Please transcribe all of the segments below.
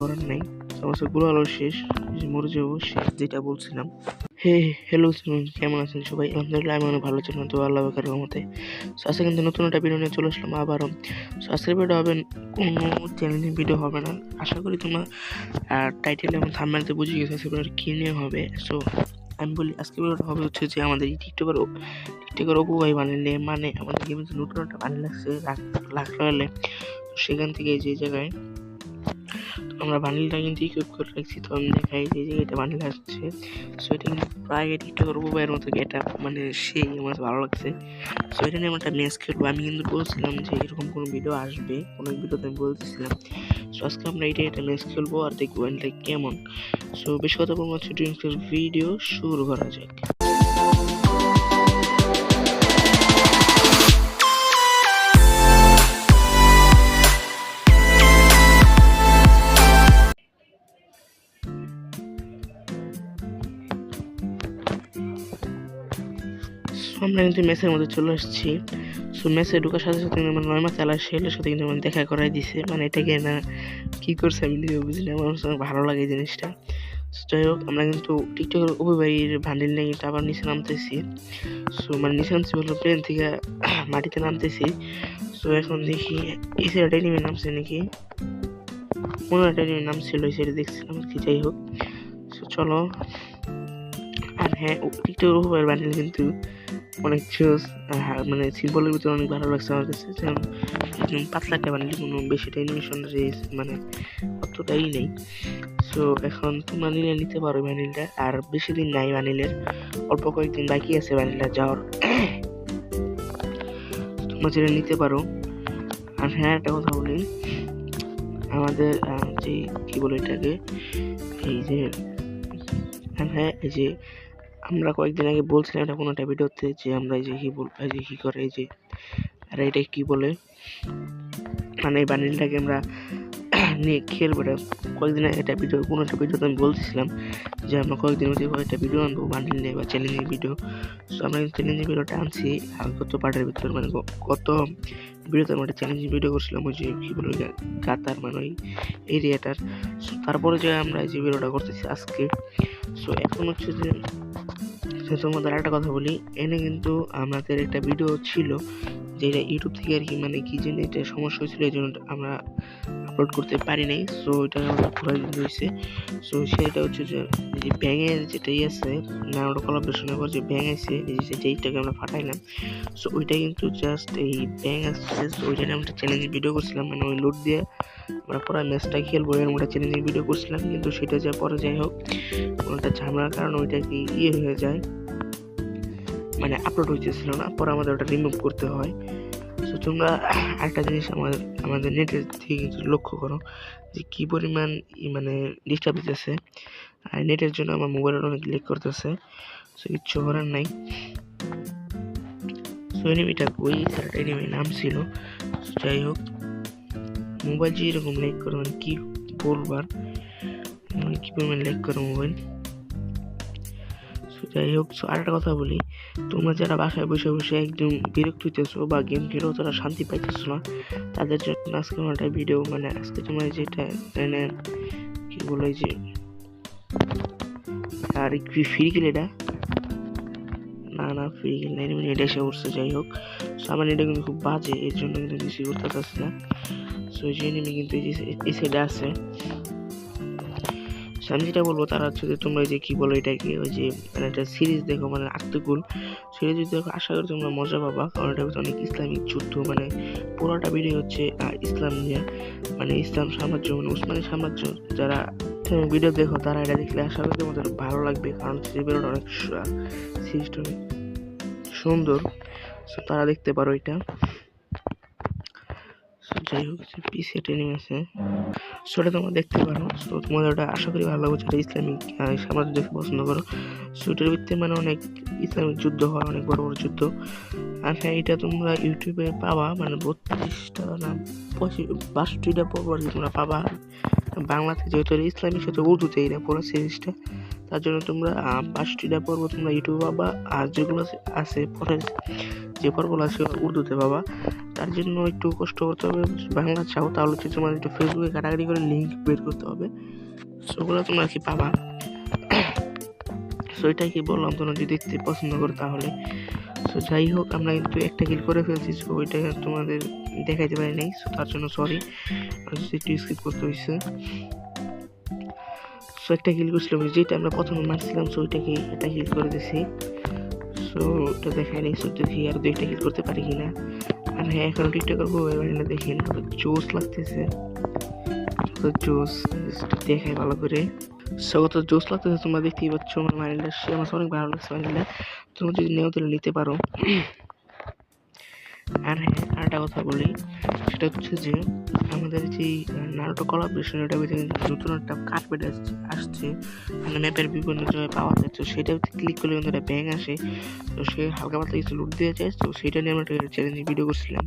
করার নাই, সমস্যা গুলো হলো শেষ, মরে যাবো শেষ যেটা বলছিলাম। হে হ্যালো, কেমন আছেন সবাই? আলহামদুলিল্লাহ আমি অনেক ভালো ছিলাম, তো আল্লাহ পাকের রহমতে। আজকে কিন্তু নতুন একটা ভিডিও নিয়ে চলে আসলাম আবারও। আজকের ভিডিও হবে কোনো চ্যালেঞ্জিং ভিডিও হবে না, আশা করি তোমরা টাইটেল এবং থাম্বনেলতে বুঝে গেছো আজকে ভিডিওটা কী নিয়ে হবে। সো আমি বলি আজকে ভিডিওটা হবে হচ্ছে যে আমাদের এই টিকটকের অপু ভাই বানালে, মানে আমাদের গেমে নতুন একটা বানিয়ে লাগছে লাখ লাগালে, তো সেখান থেকে যে জায়গায় আমরা বান্ডিলটা কিন্তু ইকুইপ করে রাখছি। তো আমি দেখাই যে এটা বান্ডিল আসছে। সো এটা কিন্তু প্রায় টিকটকের উপবাইয়ের মতো এটা মানে সেই আমার ভালো লাগছে। সো এটা নিয়ে আমরা একটা ম্যাচ খেলবো। আমি কিন্তু বলছিলাম যে এরকম কোনো ভিডিও আসবে, কোনো ভিডিওতে আমি বলতেছিলাম। সো আজকে আমরা এটা ম্যাচ খেলবো আর দেখবো এটা কেমন। সো বেশি কথা বলবো, ছোট ভিডিও শুরু করা যাক। আমরা কিন্তু ম্যাচের মধ্যে চলে আসছি। সো ম্যাচে ঢোকার সাথে সাথে আমার 9 মাস চালার শেলের সাথে কিন্তু দেখা করাই দিছে, মানে এটাকে না কি করছে আমি নিজেও বুঝি না, আমার ভালো লাগে এই জিনিসটা। যাই হোক, আমরা কিন্তু টিকটকের উপবাইয়ের বান্ডিল নিয়ে কিন্তু আবার নিচে নামতেছি। সো মানে নিচে নামছি বললো প্লেন থেকে মাটিতে নামতেছি। সো এখন দেখি এই সাইডে নেমে নামছে নাকি, মনে হয় নেমে নামছিল, এই সাইডে দেখছিলাম কি। যাই হোক, সো চলো। আর হ্যাঁ, টিকটকের উপবাইয়ের বান্ডিল কিন্তু অনেক জোস, মানে সিম্পলের ভিতরে অনেক ভালো লাগছে আমার কাছে। যেমন পাতলা একটা বানিয়ে কোনো বেশি অ্যানিমেশন মানে অতটাই নেই। সো এখন তোমরা নিতে পারো ভ্যানিলটা, আর বেশি দিন নাই ভ্যানিলের, অল্প কয়েকদিন বাকি আছে ভ্যানিলটা যাওয়ার, তোমরা যেটা নিতে পারো। আর হ্যাঁ, একটা কথা বলি, আমাদের যে কি বলে এটাকে, এই যে হ্যাঁ এই যে আমরা কয়েকদিন আগে বলছিলাম এটা কোনো একটা ভিডিওতে যে আমরা এই যে কি বলবো, এই যে কি করে এই যে, আর এটা কি বলে, মানে এই বান্ডিলটাকে আমরা নিয়ে খেলবো। এটা কয়েকদিন এটা ভিডিও কোনো একটা ভিডিওতে আমি বলছিলাম যে আমরা কয়েকদিন মধ্যে কয়েকটা ভিডিও আনবো বান্ডিল নিয়ে বা চ্যালেঞ্জিং ভিডিও। সো আমরা চ্যালেঞ্জিং ভিডিওটা আনছি আর গত পার্টের ভিতর, মানে গত ভিডিওতে আমরা একটা চ্যালেঞ্জিং ভিডিও করছিলাম ওই যে কি বলে কাতার, মানে ওই এরিয়াটার। সো তারপরে যে আমরা এই যে ভিডিওটা করতেছি আজকে। সো এখন হচ্ছে যে তোমাদের একটা কথা বলি, এনে কিন্তু আমাদের একটা ভিডিও ছিল যেটা ইউটিউব থেকে আর কি, মানে কি জন্য এটা সমস্যা হয়েছিল এই জন্য আমরা আপলোড করতে পারি নাই। সো এটা আমাদের ঘোরা হয়েছে। সো সেটা হচ্ছে যে ব্যাঙের যেটাই আছে না, ওটা কোলাবরেশনের পর যে ব্যাঙ আছে যেইটাকে আমরা ফাটাইলাম। সো ওইটা কিন্তু জাস্ট এই ব্যাঙ আসছে। সো ওইটা আমরা চ্যালেঞ্জিং ভিডিও করছিলাম, মানে ওই লোড দিয়ে আমরা পুরো ম্যাচটা খেলবো এরকম একটা চ্যালেঞ্জিং ভিডিও করছিলাম, কিন্তু সেটা যা পরে যাই হোক ওটা ঝামেলার কারণে ওইটা কি হয়ে যায়, মানে আপলোড হইতেছিল না, পরে আমাদের ওটা রিমুভ করতে হয়। তো তোমরা একটা জিনিস আমাদের নেটের দিকে কিন্তু লক্ষ্য করো যে কি পরিমাণ মানে ডিস্টার্ব দিতেছে, আর নেটের জন্য আমার মোবাইলের অনেক লেগ করতেছে। সো কিচ্ছু করার নাই। সো এনিমিটা ওই স্যারটা এনিমি নাম ছিল। যাই হোক, মোবাইল যে এরকম লেগ করে মানে কি বলবার, মানে কি পরিমাণ লেগ করে মোবাইল। যাই হোক, আরেকটা কথা বলি, তোমরা যারা বাসায় বসে বসে একদম বিরক্ত হইতেছো বা গেম খেলেও তারা শান্তি পাইতেছো না, তাদের জন্য আজকে আমার একটা ভিডিও, মানে আজকে তোমার যেটা মানে কি বলে যে আর ফ্রি কিল, এটা না ফ্রি কিল নাই, মানে এটা এসে উঠছে। যাই হোক, আমার এটা কিন্তু খুব বাজে, এর জন্য কিন্তু বেশি করতে পারছি না। সো এই জন্য কিন্তু এই সাইডে আছে। আমি যেটা বলবো তারা হচ্ছে যে তোমরা যে কি বলো এটাকে, ওই যে মানে একটা সিরিজ দেখো, মানে আত্মকুল সিরিজ যদি দেখো, আশা করি তোমরা মজা পাবা, কারণ এটা হচ্ছে অনেক ইসলামিক যুদ্ধ, মানে পুরোটা ভিডিও হচ্ছে ইসলাম নিয়ে, মানে ইসলাম সাম্রাজ্য, মানে উসমানী সাম্রাজ্য। যারা ভিডিও দেখো তারা এটা দেখলে আশা করি তোমাদের ভালো লাগবে, কারণ ভিডিওটা অনেক সিরিজটা অনেক সুন্দর। সো তারা দেখতে পারো এটা। যাই হোক, পিসি ট্রেনিং আছে, সেটা তোমরা দেখতে পারো। সো তোমাদের ওটা আশা করি ভালো লাগবে যারা ইসলামিক সাম্রাজ্য দেখতে পছন্দ করো। সো এটার ভিত্তিতে মানে অনেক ইসলামিক যুদ্ধ হয়, অনেক বড় বড় যুদ্ধ। আর হ্যাঁ, এটা তোমরা ইউটিউবে পাবা, মানে 32টা না 62টা পর তোমরা পাবা বাংলাতে, যেহেতু ইসলামিক সাথে উর্দুতে এটা পুরো সিরিজটা। তার জন্য তোমরা 5টা পর্ব তোমরা ইউটিউবে পাবা, আর যেগুলো আছে পরের যে পর্বগুলো আছে উর্দুতে পাবা। তার জন্য একটু কষ্ট করতে হবে, বাংলা চাও তাহলে হচ্ছে তোমার একটু ফেসবুকে কাটাকাটি করে লিঙ্ক বের করতে হবে, সেগুলো তোমরা আর কি পাবা। সো এটাই কি বললাম, তোমরা যদি দেখতে পছন্দ করো তাহলে। সো যাই হোক, আমরা কিন্তু একটা কিল করে ফেলছি, সো ওইটা তোমাদের দেখাইতে পারি নাই, সো তার জন্য সরি, একটু স্কিপ করতে হয়েছে। সো একটা কিল করছিলাম যেটা আমরা প্রথমে মারছিলাম, সো ওইটাকে একটা কিল করে দিয়েছি। সো ওটা দেখাই নেই, সো দেখি আর 2টা কিল করতে পারি কিনা। আর হ্যাঁ, এখন টিকটক করবো, এবার দেখেন জোস লাগতেছে, জোস দেখাই ভালো করে। সো কত জোস লাগতেছে তোমরা দেখতেই পাচ্ছ। আমার মাইন্ডটা আমার অনেক ভালো লাগছে মাইন্ডটা, তোমরা যদি নেও তাহলে নিতে পারো। আর হ্যাঁ, আরেকটা কথা বলি, সেটা হচ্ছে যে আমাদের যে নারুটো কোলাবরেশন, এটা নতুন একটা কার্পেট আসছে, মানে ম্যাপের বিভিন্ন জায়গায় পাওয়া যায়। তো সেটা ক্লিক করলে কিন্তু একটা ব্যাং আসে, তো সে হালকা পাতলা কিছু লুট দিয়ে যায়। তো সেটা নিয়ে আমরা একটা চ্যালেঞ্জে ভিডিও করছিলাম,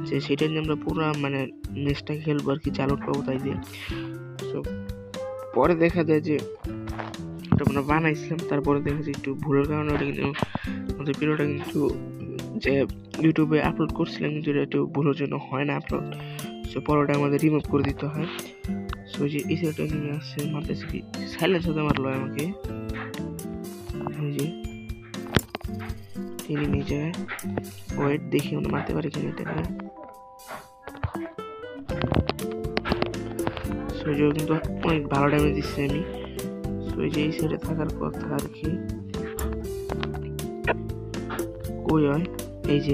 যে সেটা নিয়ে আমরা পুরো মানে ম্যাচটা খেলবো আর কি, চালক পাবো তাই দিয়ে। তো পরে দেখা যায় যে এটা আমরা বানাইছিলাম, তারপরে দেখা যায় একটু ভুলের কারণে ওটা কিন্তু আমাদের ভিডিওটা কিন্তু যে ইউটিউবে আপলোড করছিলাম, কিন্তু এটা একটু ভুলের জন্য হয় না আপলোড। সো পরোটা আমাদের রিমুভ করে দিতে হয়। সো যে এই সাইডটা নিয়ে আসছে মারতেছে, কি সাইলেন্স হতে মারলো আমাকে, ওই যে তিনি নিজে ওয়েট দেখি আমরা মারতে পারি কিনা এটাকে। সো যে কিন্তু অনেক ভালো ড্যামেজ দিচ্ছি আমি। সো এই যে এই সাইডে থাকার কথা আর কি, কই হয় এই যে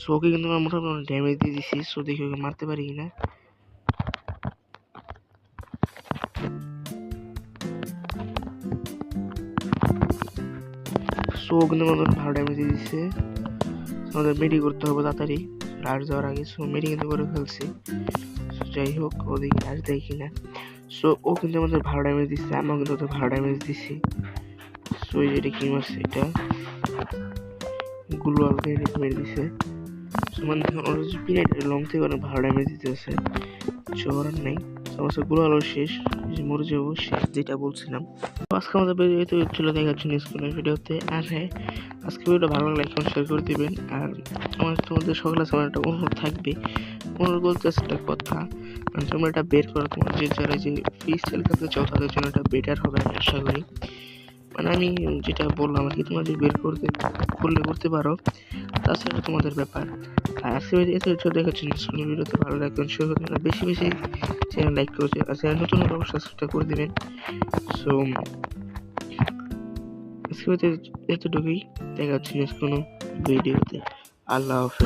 সো ওকে কিন্তু আমরা মোটামুটি ড্যামেজ দিয়ে দিচ্ছি। সো দেখি ওকে মারতে পারি কিনা। সো কিন্তু আমাদের ভালো ড্যামেজ দিয়ে দিচ্ছে। আমাদের মেডি করতে হবে তাড়াতাড়ি রাশ যাওয়ার আগে। সো মেডি কিন্তু করে ফেলছি। যাই হোক, ওদিকে রাশ দেয় কিনা। সো ও কিন্তু আমাদের ভালো ড্যামেজ দিচ্ছে, আমরাও কিন্তু ওদের ভালো ড্যামেজ দিচ্ছি। সো এই যেটা কি মারছে, এটা গুলো মেরে দিছে। মানে ওরা যে পিরিয়ড লং থেকে অনেক ভালো ড্যামেজ দিতেছে, শহর নেই সমস্যা গুলো আলো শেষ, মরে যাবো শেষ, যেটা বলছিলাম। আজকে আমাদের ভিডিও ছিল দেখার জন্য স্কুলের ভিডিওতে। আর হ্যাঁ, আজকে ভিডিওটা ভালো লাগলে লাইক কমেন্ট শেয়ার করে দিবেন। আর আমার তোমাদের সকলের আমার একটা অনুরোধ থাকবে, অনুরোধ বলতে একটা কথা, তোমরা এটা বের করো, তোমার যে যারা যে ফ্রি স্টাইল খেলতে চাও তাদের জন্য এটা বেটার হবে আমি আশা করি। মানে আমি যেটা বললাম আর কি, তোমরা যদি বের করতে পারো, তাছাড়া তোমাদের ব্যাপার। আর আজকে দেখার জন্য ভিডিওতে ভালো লাগবেন, শেয়ার করবেন, আর বেশি বেশি চ্যানেল লাইক করছে, আর চ্যানেল নতুন হলে অবশ্যই সাবস্ক্রাইব করে দেবেন। সো আজকে এতটুকুই, দেখা হচ্ছে নেক্সট কোনো ভিডিওতে। আল্লাহ হাফেজ।